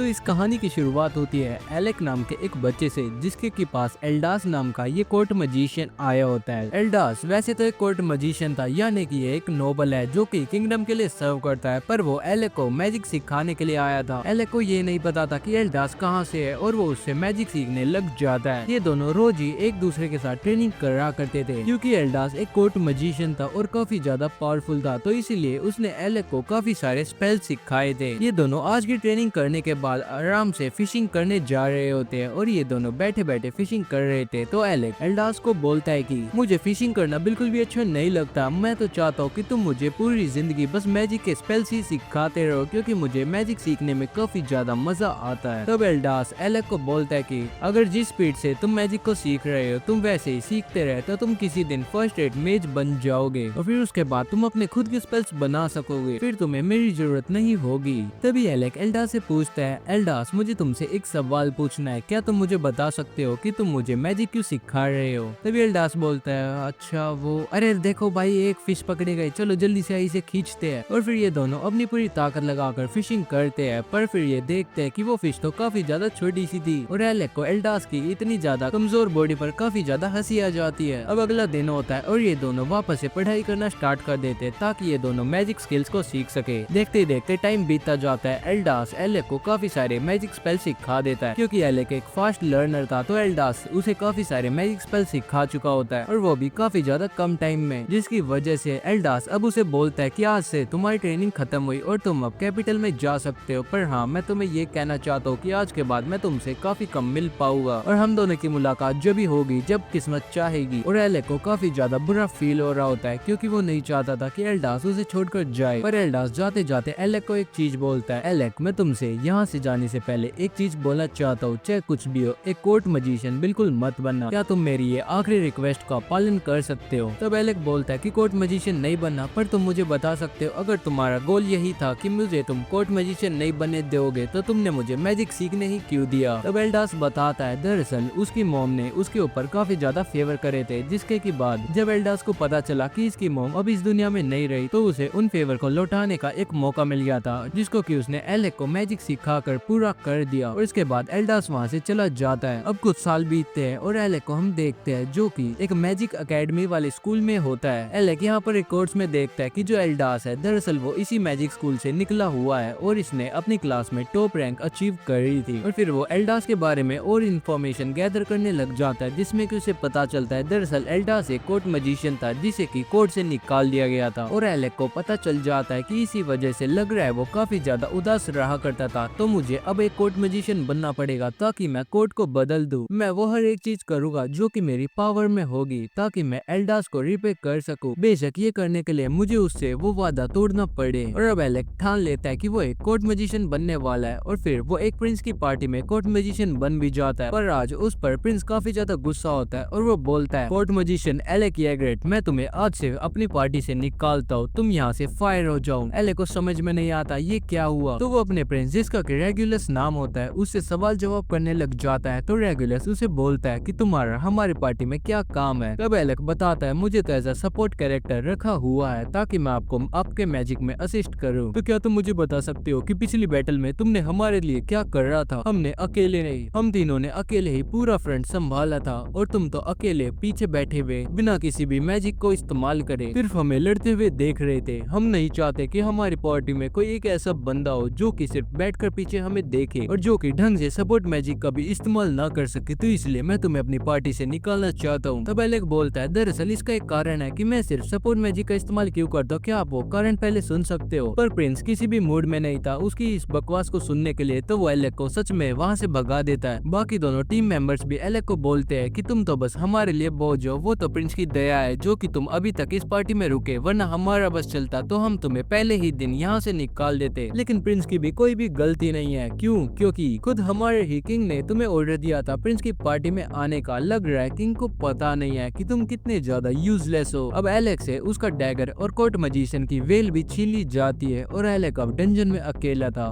तो इस कहानी की शुरुआत होती है एलेक नाम के एक बच्चे से, जिसके के पास एल्डास नाम का ये कोर्ट मजिशियन आया होता है। एल्डास वैसे तो एक कोर्ट मजिशियन था, यानी कि ये एक नोबल है जो कि किंगडम के लिए सर्व करता है, पर वो एलेक को मैजिक सिखाने के लिए आया था। एलेक को ये नहीं पता था कि एल्डास कहाँ से है और वो उससे मैजिक सीखने लग जाता है। ये दोनों रोज ही एक दूसरे के साथ ट्रेनिंग करा करते थे, क्योंकि एल्डास एक कोर्ट मजिशियन था और काफी ज्यादा पावरफुल था, तो इसीलिए उसने एलेक को काफी सारे स्पेल सिखाए थे। ये दोनों आज की ट्रेनिंग करने के बाद आराम से फिशिंग करने जा रहे होते हैं और ये दोनों बैठे बैठे फिशिंग कर रहे थे। तो एलेक एल्डास को बोलता है कि मुझे फिशिंग करना बिल्कुल भी अच्छा नहीं लगता, मैं तो चाहता हूँ कि तुम मुझे पूरी जिंदगी बस मैजिक के स्पेल्स ही सिखाते रहो, क्योंकि मुझे मैजिक सीखने में काफी ज्यादा मजा आता है। तब एल्डास एलेक को बोलता है कि अगर जिस स्पीड से तुम मैजिक को सीख रहे हो तुम वैसे ही सीखते रहे तो तुम किसी दिन फर्स्ट एड मेज बन जाओगे और फिर उसके बाद तुम अपने खुद के स्पेल्स बना सकोगे, फिर तुम्हें मेरी जरूरत नहीं होगी। तभी एलेक एल्डास से पूछता है, एल्डास मुझे तुमसे एक सवाल पूछना है, क्या तुम मुझे बता सकते हो कि तुम मुझे मैजिक क्यों सिखा रहे हो? तभी एल्डास बोलता है, अच्छा वो, अरे देखो भाई एक फिश पकड़े गए, चलो जल्दी से इसे खींचते हैं। और फिर ये दोनों अपनी पूरी ताकत लगाकर फिशिंग करते हैं, पर फिर ये देखते हैं कि वो फिश तो काफी ज्यादा छोटी सी थी और एलेक को एल्डास की इतनी ज्यादा कमजोर बॉडी पर काफी ज्यादा हंसी आ जाती है। अब अगला दिन होता है और ये दोनों वापस से पढ़ाई करना स्टार्ट कर देते हैं ताकि ये दोनों मैजिक स्किल्स को सीख सके। देखते ही देखते टाइम बीतता जाता है। एल्डास एलेक को काफी सारे मैजिक स्पेल सिखा देता है, क्योंकि एलेक एक फास्ट लर्नर था तो एल्डास उसे काफी सारे मैजिक स्पेल सिखा चुका होता है और वो भी काफी ज्यादा कम टाइम में, जिसकी वजह से एल्डास अब उसे बोलता है कि आज से तुम्हारी ट्रेनिंग खत्म हुई और तुम अब कैपिटल में जा सकते हो, पर हाँ मैं तुम्हें ये कहना चाहता हूँ कि आज के बाद मैं तुमसे काफी कम मिल पाऊंगा और हम दोनों की मुलाकात जब भी होगी जब किस्मत चाहेगी। और एलेक को काफी ज्यादा बुरा फील हो रहा होता है, क्योंकि वो नहीं चाहता था कि एल्डास उसे छोड़कर जाए, पर एल्डास जाते जाते एलेक को एक चीज बोलता है, एलेक मैं तुमसे यहाँ से जाने से पहले एक चीज बोलना चाहता हूँ, चाहे कुछ भी हो एक कोर्ट मजिशियन बिल्कुल मत बनना, क्या तुम मेरी ये आखिरी रिक्वेस्ट का पालन कर सकते हो? तब एलेक बोलता है कि कोर्ट मजिशियन नहीं बनना, पर तुम मुझे बता सकते हो अगर तुम्हारा गोल यही था कि मुझे तुम कोर्ट मजिशियन नहीं बनने दोगे तो तुमने मुझे मैजिक सीखने ही क्यों दिया? तब एल्डास बताता है दरअसल उसकी मॉम ने उसके ऊपर काफी ज्यादा फेवर करे थे, जिसके के बाद जब एल्डास को पता चला कि इसकी मॉम अब इस दुनिया में नहीं रही तो उसे उन फेवर को लौटाने का एक मौका मिल गया था, जिसको कि उसने एलेक को मैजिक सिखाकर पूरा कर दिया और इसके बाद एल्डास वहाँ से चला जाता है। अब कुछ साल बीतते हैं और एलेक को हम देखते हैं जो कि एक मैजिक एकेडमी वाले स्कूल में होता है। एलेक यहाँ पर रिकॉर्ड्स में देखता है कि जो एल्डास है दरअसल वो इसी मैजिक स्कूल से निकला हुआ है और इसने अपनी क्लास में टॉप रैंक अचीव कर रही थी। और फिर वो एल्डास के बारे में और इन्फॉर्मेशन गैदर करने लग जाता है, जिसमें कि उसे पता चलता है दरअसल एल्डास एक कोर्ट मजिशियन था जिसे कि कोर्ट से निकाल दिया गया था और एलेक को पता चल जाता है कि इसी वजह से लग रहा है वो काफी ज्यादा उदास रहा करता था, तो मुझे अब एक कोर्ट मजिशियन बनना पड़ेगा ताकि मैं कोर्ट को बदल दूं। मैं वो हर एक चीज करूंगा जो कि मेरी पावर में होगी ताकि मैं एल्डास को रिपे कर सकूं, बेशक ये करने के लिए मुझे उससे वो वादा तोड़ना पड़े। और अब एलेक ठान लेता है कि वो एक कोर्ट मजिशियन बनने वाला है और फिर वो एक प्रिंस की पार्टी में कोर्ट मजिशियन बन भी जाता है, पर आज उस पर प्रिंस काफी ज्यादा गुस्सा होता है और वो बोलता है, कोर्ट मजिशियन एलेक येग्रेट मैं तुम्हें आज से अपनी पार्टी से निकालता हूँ, तुम यहाँ से फायर हो जाओ। एलेक को समझ में नहीं आता ये क्या हुआ, तो वो अपने प्रिंस जिसका कि रेगुलस नाम होता है उससे सवाल जवाब करने लग जाता है। तो रेगुलस उसे बोलता है कि तुम्हारा हमारी पार्टी में क्या काम है? तब एलेक बताता है, मुझे तो एज अ सपोर्ट कैरेक्टर रखा हुआ है ताकि मैं आपको आपके मैजिक में असिस्ट करूं। तो क्या तुम मुझे बता सकते हो कि पिछली बैटल में तुमने हमारे लिए क्या कर रहा था? हमने अकेले नहीं, हम तीनों ने अकेले ही पूरा फ्रंट संभाला था और तुम तो अकेले पीछे बैठे हुए बिना किसी भी मैजिक को इस्तेमाल करे सिर्फ हमें लड़ते हुए देख रहे थे। हम नहीं चाहते कि हमारी पार्टी में कोई एक ऐसा बंदा हो जो कि सिर्फ बैठकर पीछे हमें देखे और जो कि ढंग से सपोर्ट मैजिक का भी इस्तेमाल ना कर सके, तो इसलिए मैं तुम्हें अपनी पार्टी से निकालना चाहता हूँ। तब एलेक बोलता है, दरअसल इसका एक कारण है कि मैं सिर्फ सपोर्ट मैजिक का इस्तेमाल क्यों करता हूँ, क्या आप वो कारण पहले सुन सकते हो? पर प्रिंस किसी भी मूड में नहीं था उसकी इस बकवास को सुनने के लिए, तो वो एलेक को सच में वहाँ से भगा देता है। बाकी दोनों टीम मेंबर्स भी एलेक को बोलते हैं कि तुम तो बस हमारे लिए बोझ हो, वो तो प्रिंस की दया है जो कि तुम अभी तक इस पार्टी में रुके, वरना हमारा बस चलता तो हम तुम्हें पहले ही दिन यहाँ से निकाल देते। लेकिन प्रिंस की भी कोई भी गलती नहीं है, क्यों? क्योंकि खुद हमारे ही किंग ने तुम्हें ऑर्डर दिया था प्रिंस की पार्टी में आने का। लग रहा है किंग को पता नहीं है कि तुम कितने ज्यादा यूजलेस हो। अब एलेक से उसका डैगर और कोर्ट मजिशियन की वेल भी छीन ली जाती है और एलेक अब डंजन में अकेला था।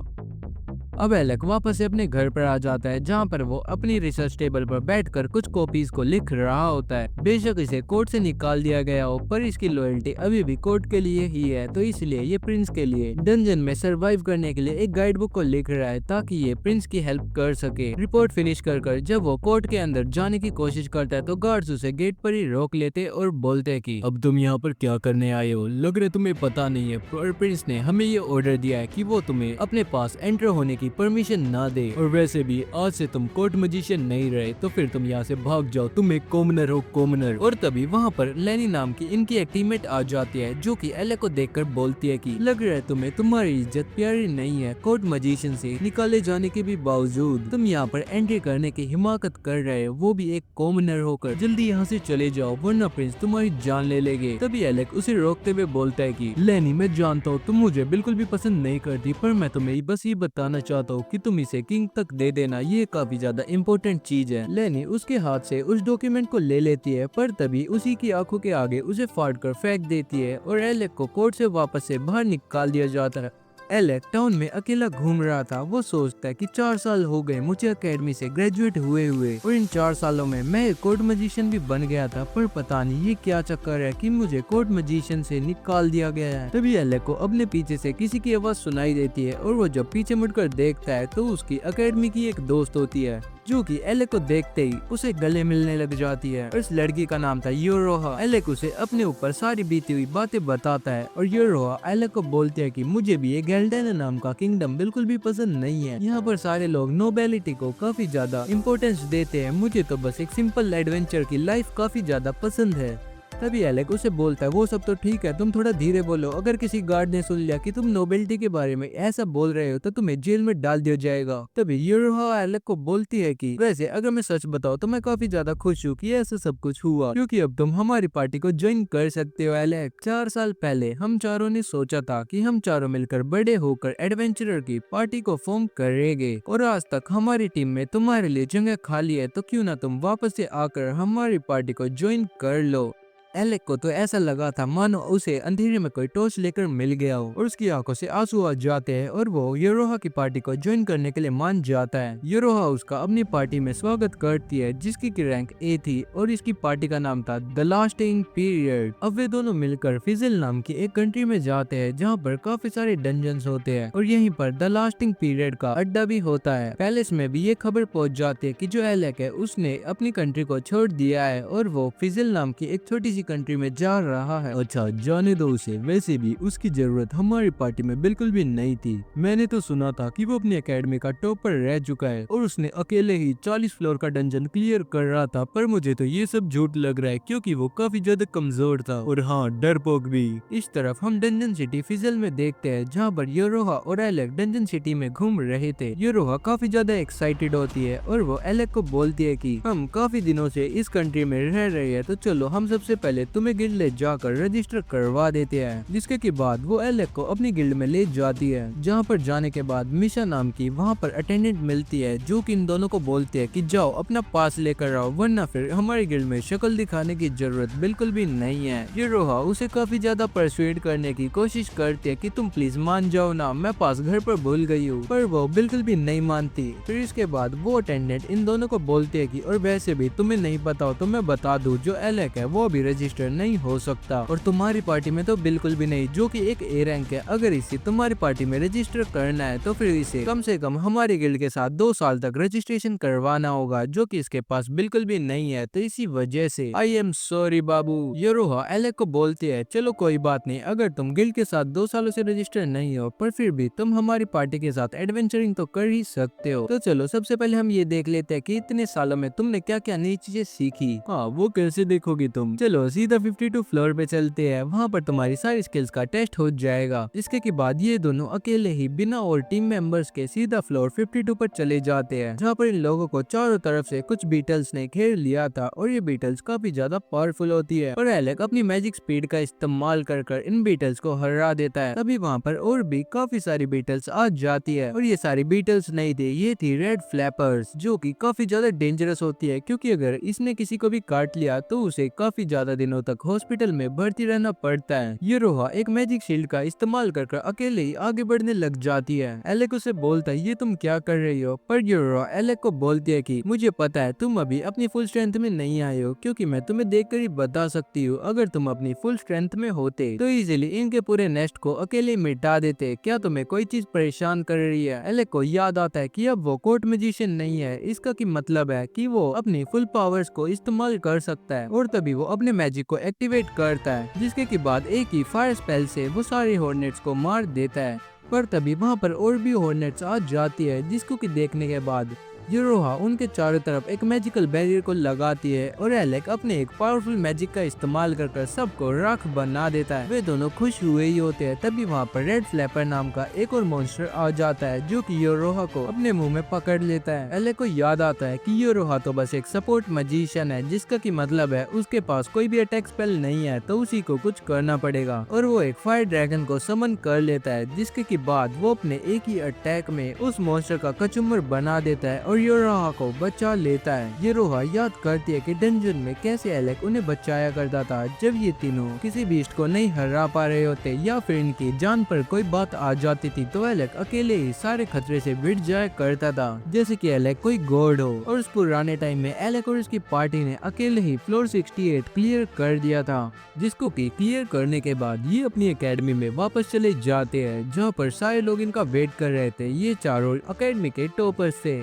अब एलेक वापस से अपने घर पर आ जाता है, जहाँ पर वो अपनी रिसर्च टेबल पर बैठकर कुछ कॉपीज को लिख रहा होता है। बेशक इसे कोर्ट से निकाल दिया गया हो, पर इसकी लॉयल्टी अभी भी कोर्ट के लिए ही है, तो इसलिए ये प्रिंस के लिए डंजन में सरवाइव करने के लिए एक गाइड बुक को लिख रहा है, ताकि ये प्रिंस की हेल्प कर सके। रिपोर्ट फिनिश कर जब वो कोर्ट के अंदर जाने की कोशिश करता है, तो गार्ड्स उसे गेट पर ही रोक लेते और बोलते हैं कि अब तुम यहाँ पर क्या करने आए हो, लग रहा तुम्हें पता नहीं है, पर प्रिंस ने हमें ये ऑर्डर दिया है कि वो तुम्हें अपने पास एंटर होने की परमिशन ना दे, और वैसे भी आज से तुम कोर्ट मजिशियन नहीं रहे, तो फिर तुम यहाँ से भाग जाओ, तुम एक कॉमनर हो, कॉमनर। और तभी वहाँ पर लेनी नाम की इनकी एक टीममेट आ जाती है, जो कि एलेक को देखकर बोलती है कि लग रहा है तुम्हें तुम्हारी इज्जत प्यारी नहीं है, कोर्ट मजिशियन से निकाले जाने के भी बावजूद तुम यहाँ पर एंट्री करने की हिमाकत कर रहे हो, वो भी एक कॉमनर होकर। जल्दी यहाँ से चले जाओ, वरना प्रिंस तुम्हारी जान ले लेंगे। तभी एलेक उसे रोकते हुए बोलता है कि लेनी, मैं जानता हूँ तुम मुझे बिल्कुल भी पसंद नहीं करती, पर मैं तुम्हें बस ये बताना चाहता हूँ कि तुम इसे किंग तक दे देना, ये काफी ज्यादा इम्पोर्टेंट चीज है। लेनी उसके हाथ से उस डॉक्यूमेंट को ले लेती है, पर तभी उसी की आंखों के आगे उसे फाड़ कर फेंक देती है, और एलेक को कोर्ट से वापस से बाहर निकाल दिया जाता है। एलेक टाउन में अकेला घूम रहा था। वो सोचता है कि 4 साल हो गए मुझे एकेडमी से ग्रेजुएट हुए और इन 4 सालों में मैं एक कोर्ट मजिशियन भी बन गया था, पर पता नहीं ये क्या चक्कर है कि मुझे कोर्ट मजिशियन से निकाल दिया गया है। तभी एलेक को अपने पीछे से किसी की आवाज सुनाई देती है, और वो जब पीछे मुड़कर देखता है तो उसकी एकेडमी की एक दोस्त होती है, जो कि एलेक को देखते ही उसे गले मिलने लग जाती है। इस लड़की का नाम था यूरोहा। एलेक उसे अपने ऊपर सारी बीती हुई बातें बताता है, और यूरोहा एलेक को बोलती है कि मुझे भी ये गेल्डेन नाम का किंगडम बिल्कुल भी पसंद नहीं है। यहाँ पर सारे लोग नोबेलिटी को काफी ज्यादा इम्पोर्टेंस देते हैं, मुझे तो बस एक सिंपल एडवेंचर की लाइफ काफी ज्यादा पसंद है। तभी एलेक उसे बोलता है वो सब तो ठीक है, तुम थोड़ा धीरे बोलो, अगर किसी गार्ड ने सुन लिया कि तुम नोबेलिटी के बारे में ऐसा बोल रहे हो तो तुम्हें जेल में डाल दिया जाएगा। तभी यूरोहा एलेक को बोलती है कि वैसे अगर मैं सच बताऊं तो मैं काफी ज्यादा खुश हूँ कि ऐसा सब कुछ हुआ, क्योंकि अब तुम हमारी पार्टी को ज्वाइन कर सकते हो एलेक। 4 साल पहले हम चारों ने सोचा था कि हम चारों मिलकर बड़े होकर एडवेंचरर की पार्टी को फॉर्म करेंगे, और आज तक हमारी टीम में तुम्हारे लिए जगह खाली है, तो क्यों ना तुम वापस से आकर हमारी पार्टी को ज्वाइन कर लो। एलेक को तो ऐसा लगा था मानो उसे अंधेरे में कोई टॉर्च लेकर मिल गया हो, और उसकी आंखों से आंसू आ जाते हैं, और वो यूरोहा की पार्टी को ज्वाइन करने के लिए मान जाता है। यूरोहा उसका अपनी पार्टी में स्वागत करती है, जिसकी की रैंक ए थी, और इसकी पार्टी का नाम था द लास्टिंग पीरियड। अब वे दोनों मिलकर फिजिल नाम की एक कंट्री में जाते हैं, जहाँ पर काफी सारे डंजन्स होते हैं, और यहीं पर द लास्टिंग पीरियड का अड्डा भी होता है। पैलेस में भी ये खबर पहुंच जाती है कि जो एलेक है उसने अपनी कंट्री को छोड़ दिया है, और वो फिजिल नाम की एक छोटी कंट्री में जा रहा है। अच्छा जाने दो उसे, वैसे भी उसकी जरूरत हमारी पार्टी में बिल्कुल भी नहीं थी। मैंने तो सुना था कि वो अपनी एकेडमी का टॉपर रह चुका है, और उसने अकेले ही 40 फ्लोर का डंजन क्लियर कर रहा था, पर मुझे तो ये सब झूठ लग रहा है, क्योंकि वो काफी ज्यादा कमजोर था, और हाँ डरपोक भी। इस तरफ हम डंजन सिटी फिजल में देखते हैं, जहाँ पर यूरोहा और एलेक डंजन सिटी में घूम रहे थे। यूरोहा काफी ज्यादा एक्साइटेड होती है, और वो एलेक को बोलती है कि हम काफी दिनों से इस कंट्री में रह रहे हैं, तो चलो हम सबसे पहले तुम्हें गिल्ड ले जाकर रजिस्टर करवा देते हैं। जिसके के बाद वो एलेक को अपनी गिल्ड में ले जाती है, जहाँ पर जाने के बाद मिशा नाम की वहाँ पर अटेंडेंट मिलती है, जो कि इन दोनों को बोलती है कि जाओ अपना पास लेकर आओ, वरना फिर हमारी गिल्ड में शक्ल दिखाने की जरूरत बिल्कुल भी नहीं है। यूरोहा उसे काफी ज्यादा परसुएड करने की कोशिश करती है कि तुम प्लीज मान जाओ ना, मैं पास घर पर भूल गई हूँ, पर वो बिल्कुल भी नहीं मानती। फिर इसके बाद वो अटेंडेंट इन दोनों को बोलती है कि और वैसे भी तुम्हें नहीं पता हो तो मैं बता दूं, जो एलेक है वो भी रजिस्टर नहीं हो सकता, और तुम्हारी पार्टी में तो बिल्कुल भी नहीं, जो कि एक ए रैंक है। अगर इसे तुम्हारी पार्टी में रजिस्टर करना है तो फिर इसे कम से कम हमारी गिल्ड के साथ 2 साल तक रजिस्ट्रेशन करवाना होगा, जो कि इसके पास बिल्कुल भी नहीं है। तो इसी वजह से आई एम सॉरी बाबू। यूरोहा एलेक को बोलती है चलो कोई बात नहीं, अगर तुम गिल्ड के साथ 2 सालों से रजिस्टर नहीं हो, पर फिर भी तुम हमारी पार्टी के साथ एडवेंचरिंग तो कर ही सकते हो। तो चलो सबसे पहले हम ये देख लेते हैं कि इतने सालों में तुमने क्या क्या नई चीजें सीखी। हाँ वो कैसे देखोगी तुम, चलो सीधा 52 फ्लोर पे चलते हैं, वहाँ पर तुम्हारी सारी स्किल्स का टेस्ट हो जाएगा। इसके के बाद ये दोनों अकेले ही बिना और टीम मेंबर्स के सीधा फ्लोर 52 पर चले जाते हैं, जहाँ पर इन लोगों को चारों तरफ से कुछ बीटल्स ने घेर लिया था, और ये बीटल्स काफी ज्यादा पावरफुल होती है, और एलेक अपनी मैजिक स्पीड का इस्तेमाल कर इन बीटल्स को हरा देता है। तभी वहाँ पर और भी काफी सारी बीटल्स आ जाती है, और ये सारी बीटल्स नहीं थी, ये थी रेड फ्लैपर्स, जो कि काफी ज्यादा डेंजरस होती है, क्योंकि अगर इसने किसी को भी काट लिया तो उसे काफी ज्यादा दिनों तक हॉस्पिटल में भर्ती रहना पड़ता है। यूरोहा एक मैजिक शील्ड का इस्तेमाल कर अकेले ही आगे बढ़ने लग जाती है। एलेक उसे बोलता है ये तुम क्या कर रही हो, पर यूरोहा एलेक को बोलती है कि मुझे पता है तुम अभी अपनी फुल स्ट्रेंथ में नहीं आए हो, क्योंकि मैं तुम्हें देखकर ही बता सकती हूँ अगर तुम अपनी फुल स्ट्रेंथ में होते तो इजीली इनके पूरे नेस्ट को अकेले मिटा देते। क्या तुम्हें कोई चीज परेशान कर रही है? एलेक को याद आता है कि अब वो कोर्ट मैजिशियन नहीं है, इसका की मतलब है कि वो अपनी फुल पावर्स को इस्तेमाल कर सकता है। और तभी वो अपने मैजिक को एक्टिवेट करता है, जिसके के बाद एक ही फायर स्पेल से वो सारे हॉर्नेट्स को मार देता है। पर तभी वहाँ पर और भी हॉर्नेट्स आ जाती है, जिसको कि देखने के बाद यूरोहा उनके चारों तरफ एक मैजिकल बैरियर को लगाती है और एलेक अपने एक पावरफुल मैजिक का इस्तेमाल कर सबको राख बना देता है। वे दोनों खुश हुए ही होते हैं। तभी वहाँ पर रेड फ्लैपर नाम का एक और मॉन्स्टर आ जाता है, जो कि यूरोहा को अपने मुंह में पकड़ लेता है। एलेक को याद आता है कि यूरोहा तो बस एक सपोर्ट मैजिशियन है, जिसका की मतलब है उसके पास कोई भी अटैक स्पेल नहीं है, तो उसी को कुछ करना पड़ेगा। और वो एक फायर ड्रैगन को समन कर लेता है, जिसके की बाद वो अपने एक ही अटैक में उस मॉन्स्टर का कचुम्बर बना देता है और यूरोहा को बचा लेता है। यूरोहा याद करती है कि डंजन में कैसे एलेक उन्हें बचाया करता था जब ये तीनों किसी बीस्ट को नहीं हरा पा रहे होते या फिर इनकी जान पर कोई बात आ जाती थी, तो एलेक अकेले ही सारे खतरे से बिट जाया करता था, जैसे कि एलेक कोई गॉड हो। और उस पुराने टाइम में एलेक और उसकी पार्टी ने अकेले ही फ्लोर 68 क्लियर कर दिया था, जिसको कि क्लियर करने के बाद ये अपनी एकेडमी में वापस चले जाते हैं, जहाँ पर सारे लोग इनका वेट कर रहे थे। ये चारों एकेडमी के टॉपर्स थे।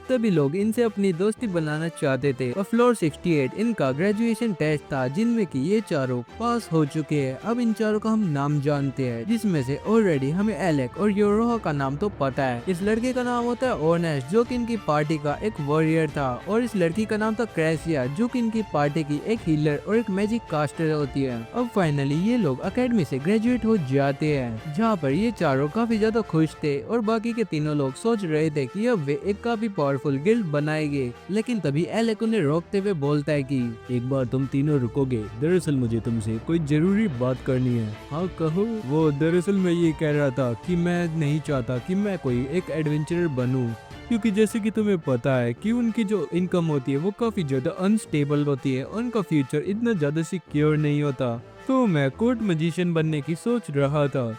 तभी लोग इनसे अपनी दोस्ती बनाना चाहते थे और फ्लोर 68 इनका ग्रेजुएशन टेस्ट था, जिनमें कि ये चारों पास हो चुके हैं। अब इन चारों का हम नाम जानते हैं, जिसमें से ऑलरेडी हमें एलेक और यूरोहा का नाम तो पता है। इस लड़के का नाम होता है ओनेस, जो कि इनकी पार्टी का एक वॉरियर था, और इस लड़की का नाम था क्रेसिया, जो कि इनकी पार्टी की एक हीलर और एक मैजिक कास्टर होती है। अब फाइनली ये लोग एकेडमी से ग्रेजुएट हो जाते हैं, जहाँ पर ये चारों काफी ज्यादा खुश थे और बाकी के तीनों लोग सोच रहे थे कि अब वे एक काफी फुल गिल्ड बनाएंगे। लेकिन तभी एलेक उन्हें रोकते हुए बोलता है कि एक बार तुम तीनों रुकोगे, दरअसल मुझे तुमसे कोई जरूरी बात करनी है। हाँ कहो। वो दरअसल मैं ये कह रहा था कि मैं नहीं चाहता कि मैं कोई एक एडवेंचरर बनूं, क्योंकि जैसे कि तुम्हें पता है कि उनकी जो इनकम होती है वो काफी ज्यादा अनस्टेबल होती है, उनका फ्यूचर इतना ज्यादा सिक्योर नहीं होता, तो मैं कोर्ट मैजिशियन बनने की सोच रहा था।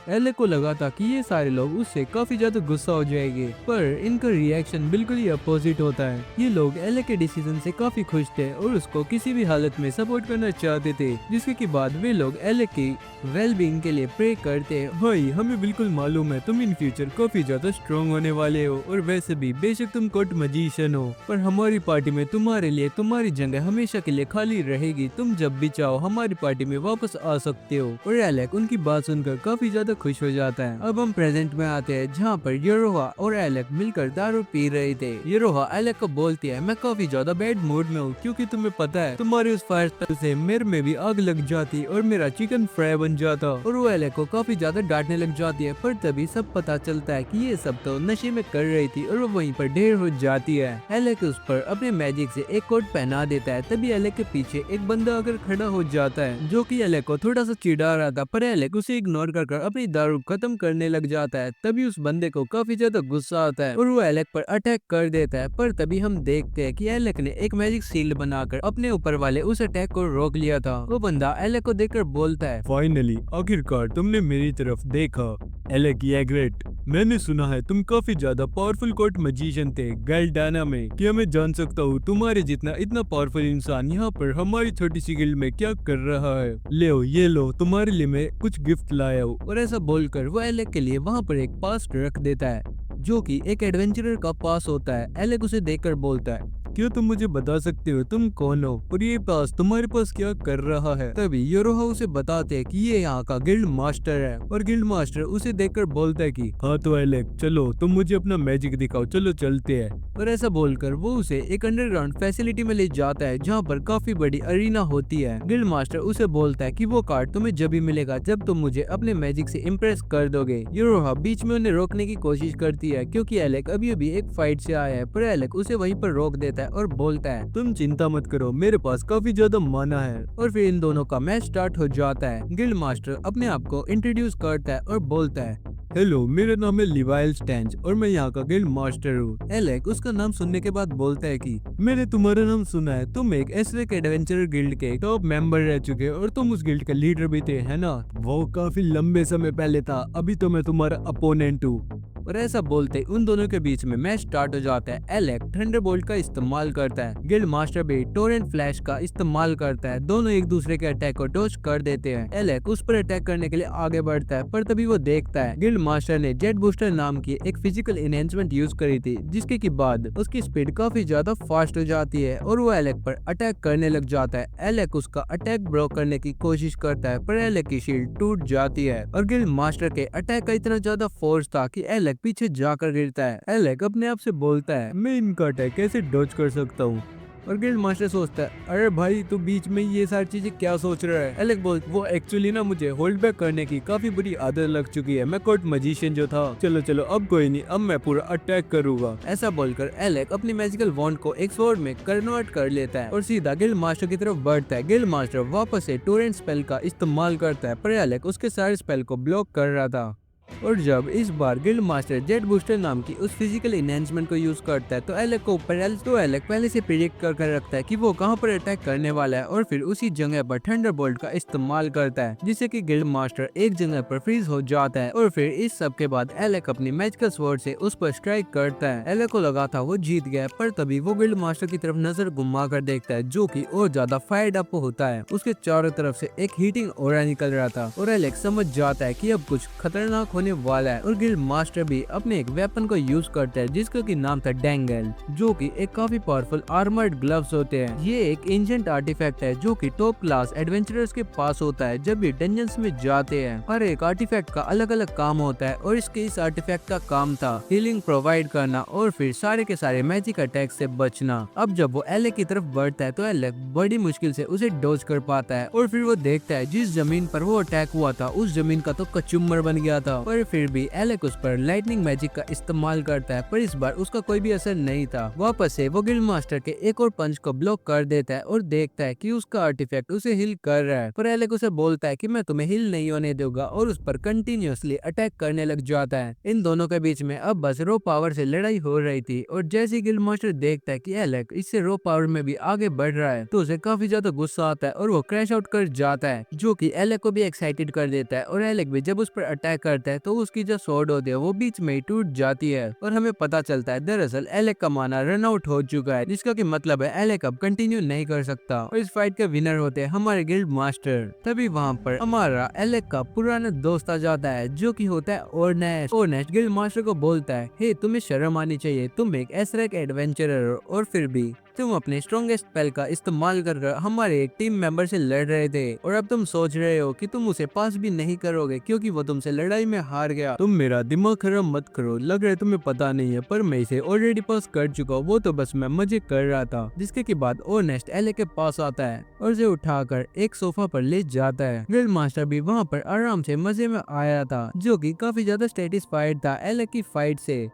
एलेक को लगा था कि ये सारे लोग उससे काफी ज्यादा गुस्सा हो जाएंगे, पर इनका रिएक्शन बिल्कुल ही अपोजिट होता है। ये लोग एलेक के डिसीजन से काफी खुश थे और उसको किसी भी हालत में सपोर्ट करना चाहते थे, जिसके के बाद वे लोग एलेक की वेलबींग के लिए प्रे करते हैं। भाई हमें बिल्कुल मालूम है तुम इन फ्यूचर काफी ज्यादा स्ट्रॉन्ग होने वाले हो, और वैसे भी बेशक तुम कोर्ट मैजिशियन हो, पर हमारी पार्टी में तुम्हारे लिए तुम्हारी जगह हमेशा के लिए खाली रहेगी। तुम जब भी चाहो हमारी पार्टी में वापस आ सकते हो। और एलेक उनकी बात सुनकर काफी ज्यादा खुश हो जाता है। अब हम प्रेजेंट में आते हैं, जहाँ पर यूरोहा और एलेक मिलकर दारू पी रहे थे। यूरोहा एलेक को बोलती है मैं काफी ज्यादा बैड मूड में हूँ, क्योंकि तुम्हें पता है तुम्हारे उस फायर स्पेल से मेरे में भी आग लग जाती और मेरा चिकन फ्राई बन जाता। और वो एलेक को काफी ज्यादा डांटने लग जाती है, पर तभी सब पता चलता है कि ये सब तो नशे में कर रही थी और वो वहीं पर ढेर हो जाती है। एलेक उस पर अपने मैजिक से एक कोट पहना देता है। तभी एलेक के पीछे एक बंदा आकर खड़ा हो जाता है, जो कि एलेक को थोड़ा सा चिढ़ा रहा था, पर एलेक उसे इग्नोर कर अपनी दारू खत्म करने लग जाता है। तभी उस बंदे को काफी ज्यादा गुस्सा आता है और वो एलेक पर अटैक कर देता है, पर तभी हम देखते हैं कि एलेक ने एक मैजिक शील्ड बनाकर अपने ऊपर वाले उस अटैक को रोक लिया था। वो बंदा एलेक को देखकर बोलता है फाइनली आखिरकार तुमने मेरी तरफ देखा। एलेक येग्रेट, मैंने सुना है तुम काफी ज्यादा पावरफुल कोर्ट मैजिशियन थे गैल्डाना में। क्या मैं जान सकता हूँ तुम्हारे जितना इतना पावरफुल इंसान यहाँ पर हमारी छोटी सी गिल्ड में क्या कर रहा है? ले ये लो, तुम्हारे लिए मैं कुछ गिफ्ट लाया हूँ। और ऐसा बोलकर वो एलेक के लिए वहाँ पर एक पास रख देता है, जो कि एक एडवेंचरर का पास होता है। एलेक उसे देखकर बोलता है क्या तुम मुझे बता सकते हो तुम कौन हो और ये पास तुम्हारे पास क्या कर रहा है? तभी यूरोहा उसे बताते हैं कि ये यहाँ का गिल्ड मास्टर है, और गिल्ड मास्टर उसे देखकर बोलता है कि हाँ तो एलेक चलो तुम मुझे अपना मैजिक दिखाओ, चलो चलते हैं। और ऐसा बोलकर वो उसे एक अंडरग्राउंड फैसिलिटी में ले जाता है, जहाँ पर काफी बड़ी अरीना होती है। गिल्ड मास्टर उसे बोलता है कि वो कार्ड तुम्हें जब भी मिलेगा जब तुम मुझे अपने मैजिक से इम्प्रेस कर दोगे। यूरोहा बीच में उन्हें रोकने की कोशिश करती है, क्योंकि एलेक अभी अभी एक फाइट से आया है, पर एलेक उसे वहीं पर रोक देता है है और बोलता है। तुम चिंता मत करो, मेरे पास काफी ज्यादा माना है। और फिर इन दोनों का मैच स्टार्ट हो जाता है। गिल्ड मास्टर अपने आप को इंट्रोड्यूस करता है और बोलता है, हेलो, मेरा नाम है लिवाइल स्टैंज और मैं यहाँ का गिल्ड मास्टर हूँ। एलेक उसका नाम सुनने के बाद बोलता है कि मैंने तुम्हारा नाम सुना है, तुम एक एसरेक एडवेंचर गिल्ड के टॉप मेंबर रह चुके हो और तुम उस गिल्ड के लीडर भी थे, है ना? वो काफी लंबे समय पहले था, अभी तो मैं तुम्हारा अपोनेंट हूँ। और ऐसा बोलते ही उन दोनों के बीच में मैच स्टार्ट हो जाता है। एलेक थंडरबोल्ट का इस्तेमाल करता है, गिल्ड मास्टर भी टोरेंट फ्लैश का इस्तेमाल करता है। दोनों एक दूसरे के अटैक को डॉज कर देते हैं। एलेक उस पर अटैक करने के लिए आगे बढ़ता है, पर तभी वो देखता है गिल्ड मास्टर ने जेट बूस्टर नाम की एक फिजिकल एनहेंसमेंट यूज करी थी, जिसके की बाद उसकी स्पीड काफी ज्यादा फास्ट हो जाती है और वो एलेक पर अटैक करने लग जाता है। एलेक उसका अटैक ब्लॉक करने की कोशिश करता है, पर एलेक की शील्ड टूट जाती है और गिल्ड मास्टर के अटैक का इतना ज्यादा फोर्स था कि एलेक पीछे जाकर गिरता है। एलेक अपने आप से बोलता है, मैं इनका अटैक कैसे डॉज कर सकता हूँ? और गिल्ड मास्टर सोचता है, अरे भाई तू बीच में ये सारी चीजें क्या सोच रहा है। एलेक बोलता, वो एक्चुअली ना मुझे होल्ड बैक करने की काफी बुरी आदत लग चुकी है, मैं कोर्ट मजिशियन जो था। चलो चलो अब कोई नहीं, अब मैं पूरा अटैक करूंगा। ऐसा बोलकर एलेक अपनी मैजिकल वॉन्ड को एक स्वॉर्ड में कन्वर्ट कर लेता है और सीधा गिल्ड मास्टर की तरफ बढ़ता है। गिल्ड मास्टर वापस से टोरेंट स्पेल का इस्तेमाल करता है, पर एलेक उसके सारे स्पेल को ब्लॉक कर रहा था। और जब इस बार गिल्ड मास्टर जेट बूस्टर नाम की उस फिजिकल एनहेंसमेंट को यूज करता है तो एलेक को ऊपर एलेक पहले से प्रिडिक्ट कर रखता है कि वो कहां पर अटैक करने वाला है और फिर उसी जगह पर थंडरबोल्ट का इस्तेमाल करता है, जिससे कि गिल्ड मास्टर एक जगह पर फ्रीज हो जाता है। और फिर इस सब के बाद एलेक अपनी मैजिकल स्वॉर्ड से उस पर स्ट्राइक करता है। एलेक को लगा था वो जीत गया, पर तभी वो गिल्ड मास्टर की तरफ नजर घुमा कर देखता है, जो कि और ज्यादा फायर्ड अप होता है। उसके चारों तरफ से एक हीटिंग ऑरा निकल रहा था और एलेक समझ जाता है कि अब कुछ खतरनाक होने वाला है। और गिल्ड मास्टर भी अपने एक वेपन को यूज करता है, जिसका की नाम था डेंगल, जो कि एक काफी पावरफुल आर्मर्ड ग्लव्स होते हैं। ये एक एंशिएंट आर्टिफैक्ट है जो कि टॉप क्लास एडवेंचरर्स के पास होता है जब ये डंजन्स में जाते हैं। हर एक आर्टिफैक्ट का अलग अलग काम होता है और इसके इस आर्टिफैक्ट का काम था हीलिंग प्रोवाइड करना और फिर सारे के सारे मैजिक अटैक से बचना। अब जब वो एलेक की तरफ बढ़ता है तो एलेक बड़ी मुश्किल से उसे डॉज कर पाता है और फिर वो देखता है जिस जमीन पर वो अटैक हुआ था उस जमीन का तो कचुम्बर बन गया था। पर फिर भी एलेक उस पर लाइटनिंग मैजिक का इस्तेमाल करता है, पर इस बार उसका कोई भी असर नहीं था। वापस से वो गिल्ड मास्टर के एक और पंच को ब्लॉक कर देता है और देखता है कि उसका आर्टिफैक्ट उसे हिल कर रहा है, पर एलेक उसे बोलता है कि मैं तुम्हें हिल नहीं होने दूंगा और उस पर कंटिन्यूअसली अटैक करने लग जाता है। इन दोनों के बीच में अब बस रो पावर से लड़ाई हो रही थी और जैसे गिल्ड मास्टर देखता है कि एलेक इससे रो पावर में भी आगे बढ़ रहा है तो उसे काफी ज्यादा गुस्सा आता है और वो क्रैश आउट कर जाता है, जो कि एलेक को भी एक्साइटेड कर देता है। और एलेक भी जब उस पर अटैक करता है तो उसकी जो स्वॉर्ड होती है वो बीच में ही टूट जाती है और हमें पता चलता है दरअसल एलेक का माना रन आउट हो चुका है, जिसका कि मतलब है एलेक अब कंटिन्यू नहीं कर सकता और इस फाइट के विनर होते हैं हमारे गिल्ड मास्टर। तभी वहाँ पर हमारा एलेक का पुराना दोस्त आ जाता है, जो कि होता है ओर्नेस्ट। ओर्नेस्ट गिल्ड मास्टर को बोलता है, हे तुम्हें शर्म आनी चाहिए, तुम एक एसरेक एडवेंचरर हो और फिर भी तुम अपने स्ट्रॉन्गेस्ट स्पेल का इस्तेमाल कर हमारे एक टीम मेंबर से लड़ रहे थे और अब तुम सोच रहे हो कि तुम उसे पास भी नहीं करोगे क्योंकि वो तुमसे लड़ाई में हार गया। तुम मेरा दिमाग खराब मत करो, लग रहा है तुम्हें पता नहीं है, पर मैं इसे ऑलरेडी पास कर चुका हूँ, वो तो बस मैं मजे कर रहा था। जिसके के बाद ओर्नेस्ट एलेक के पास आता है और उसे उठाकर एक सोफा पर ले जाता है। गिल्ड मास्टर भी वहाँ पर आराम से मजे में आया था, जो कि काफी ज्यादा सेटिस्फाइड था एलेक की फाइट से।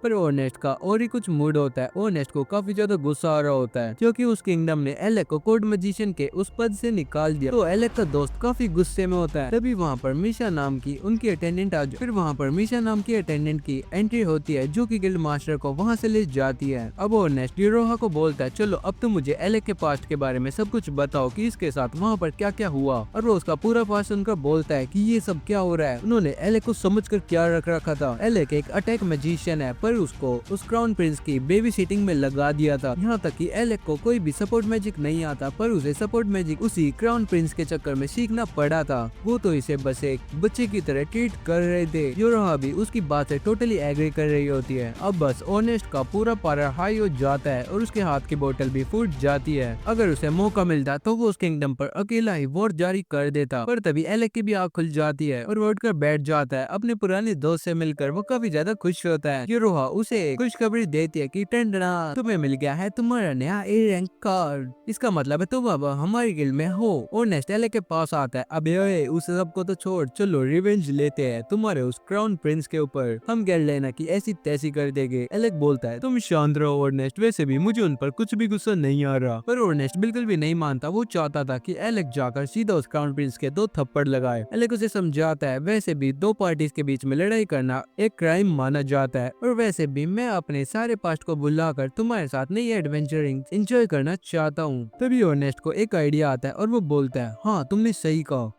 पर ओर्नेस्ट का और ही कुछ मूड होता है। ओर्नेस्ट को काफी ज्यादा गुस्सा आ रहा होता है क्योंकि उस किंगडम ने एलेक को कोड मैजिशियन के उस पद से निकाल दिया, तो एलेक का दोस्त काफी गुस्से में होता है। तभी वहाँ पर मिशा नाम की उनकी अटेंडेंट फिर वहाँ पर मिशा नाम की अटेंडेंट की एंट्री होती है, जो कि गिल्ड मास्टर को वहाँ से ले जाती है। अब ओर्नेस्ट यूरोहा को बोलता है, चलो अब तुम मुझे एलेक के पास्ट के बारे में सब कुछ बताओ कि इसके साथ वहाँ पर क्या क्या हुआ। और वो उसका पूरा पास्ट सुनकर बोलता है कि ये सब क्या हो रहा है, उन्होंने एलेक को समझ कर क्या रख रखा था। एलेक एक अटैक मैजिशियन है, पर उसको उस क्राउन प्रिंस की बेबी सिटिंग में लगा दिया था। यहाँ तक कि एलेक को कोई भी सपोर्ट मैजिक नहीं आता, पर उसे सपोर्ट मैजिक उसी क्राउन प्रिंस के चक्कर में सीखना पड़ा था। वो तो इसे बस एक बच्चे की तरह ट्रीट कर रहे थे। यूरोहा भी उसकी बात से टोटली एग्री कर रही होती है। अब बस ओर्नेस्ट का पूरा पारा हाई हो जाता है और उसके हाथ की बोतल भी फूट जाती है। अगर उसे मौका मिलता तो वो उस किंगडम पर अकेला ही वॉर जारी कर देता, पर तभी एलेक की भी आँख खुल जाती है और वो उठकर बैठ जाता है। अपने पुराने दोस्त से मिलकर वो काफी ज्यादा खुश होता है। यूरोहा यूरोहा उसे खुशखबरी देती है कि टंडना तुम्हें मिल गया है तुम्हारा नया ए रैंक कार्ड, इसका मतलब है तुम अब हमारी गिल्ड में हो। और नेक्स्ट एलेक के पास आता है, अबे ओए उस सब को तो छोड़, चलो रिवेंज लेते हैं तुम्हारे उस क्राउन प्रिंस के ऊपर, हम कह लेना कि ऐसी तैसी कर देंगे। एलेक बोलता है तुम शांत रहो ऑर्नेस्ट, वैसे भी मुझे उन पर कुछ भी गुस्सा नहीं आ रहा। पर ऑर्नेस्ट बिल्कुल भी नहीं मानता, वो चाहता था कि एलेक जाकर सीधा उस क्राउन प्रिंस के 2 थप्पड़ लगाए। एलेक उसे समझाता है वैसे भी 2 पार्टीज के बीच में लड़ाई करना एक क्राइम माना जाता है, और वैसे भी मैं अपने सारे पास्ट को भुलाकर तुम्हारे साथ नई एडवेंचरिंग एंजॉय करना चाहता हूँ। तभी ऑर्नेस्ट को एक आइडिया आता है और वो बोलता है हाँ तुमने सही कहा,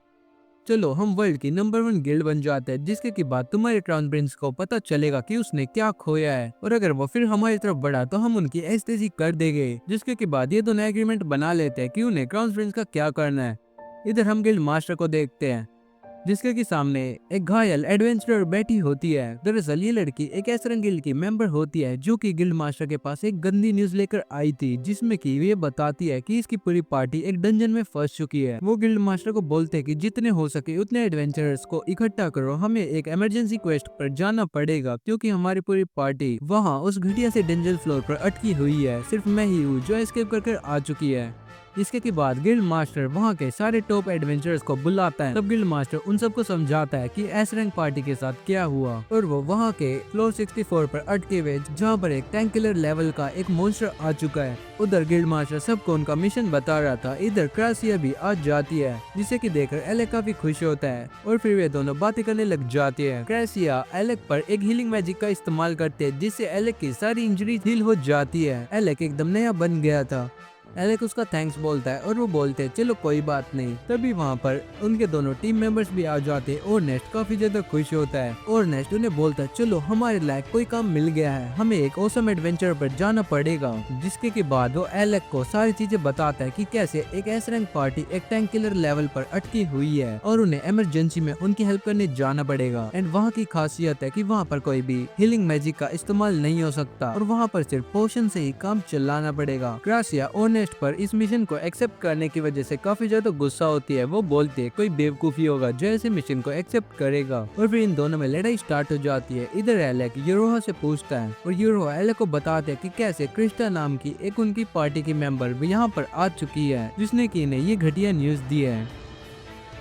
चलो हम वर्ल्ड की नंबर 1 गिल्ड बन जाते हैं, जिसके की बात तुम्हारे क्राउन प्रिंस को पता चलेगा कि उसने क्या खोया है, और अगर वो फिर हमारी तरफ बढ़ा तो हम उनकी ऐसी कर देंगे। जिसके की बाद ये दोनों एग्रीमेंट बना लेते हैं कि उन्हें क्राउन प्रिंस का क्या करना है। इधर हम गिल्ड मास्टर को देखते हैं, जिसके की सामने एक घायल एडवेंचरर बैठी होती है। दरअसल ये लड़की एक एसरंग गिल्ड की मेंबर होती है, जो कि गिल्ड मास्टर के पास एक गंदी न्यूज लेकर आई थी, जिसमें कि ये बताती है कि इसकी पूरी पार्टी एक डंजन में फंस चुकी है। वो गिल्ड मास्टर को बोलते हैं कि जितने हो सके उतने एडवेंचरर्स को इकट्ठा करो, हमें एक इमरजेंसी क्वेस्ट पर जाना पड़ेगा, क्योंकि हमारी पूरी पार्टी वहाँ उस घटिया से डेंजर फ्लोर पर अटकी हुई है। सिर्फ मैं ही हूँ जो एस्केप कर आ चुकी है। इसके के बाद गिल्ड मास्टर वहाँ के सारे टॉप एडवेंचरर्स को बुलाता है। तब गिल्ड मास्टर उन सबको समझाता है कि एस रैंक पार्टी के साथ क्या हुआ, और वो वहाँ के फ्लोर 64 पर अटके हुए, जहाँ पर एक टैंक किलर लेवल का एक मॉन्स्टर आ चुका है। उधर गिल्ड मास्टर सबको उनका मिशन बता रहा था। इधर क्रासिया भी आ जाती है, जिसे कि देखकर एलेक काफी खुश होता है, और फिर वे दोनों बातें करने लग जाती है। क्रासिया एलेक पर एक हीलिंग मैजिक का इस्तेमाल करते हैं, जिससे एलेक की सारी इंजरी हील हो जाती है। एलेक एकदम नया बन गया था। एलेक उसका थैंक्स बोलता है, और वो बोलते हैं चलो कोई बात नहीं। तभी वहाँ पर उनके दोनों टीम मेंबर्स भी आ जाते हैं, और नेस्ट काफी ज्यादा खुश होता है। और नेस्ट उन्हें बोलता है चलो हमारे लायक कोई काम मिल गया है, हमें एक ऑसम एडवेंचर पर जाना पड़ेगा। जिसके के बाद वो एलेक को सारी चीजें बताता है कि कैसे एक एस रैंक पार्टी एक टैंक किलर लेवल पर अटकी हुई है, और उन्हें इमरजेंसी में उनकी हेल्प करने जाना पड़ेगा। एंड वहाँ की खासियत है कि वहाँ पर कोई भी हीलिंग मैजिक का इस्तेमाल नहीं हो सकता, और वहाँ पर सिर्फ पोशन से ही काम चलाना पड़ेगा। क्रासिया और पर इस मिशन को एक्सेप्ट करने की वजह से काफी ज्यादा गुस्सा होती है। वो बोलती है कोई बेवकूफी होगा जो ऐसे मिशन को एक्सेप्ट करेगा, और फिर इन दोनों में लड़ाई स्टार्ट हो जाती है। इधर एलेक यूरोहा से पूछता है, और यूरोहा एलेक को बताते हैं कि कैसे क्रिस्टा नाम की एक उनकी पार्टी की मेंबर भी यहाँ पर आ चुकी है, जिसने की इन्हें ये घटिया न्यूज दी है।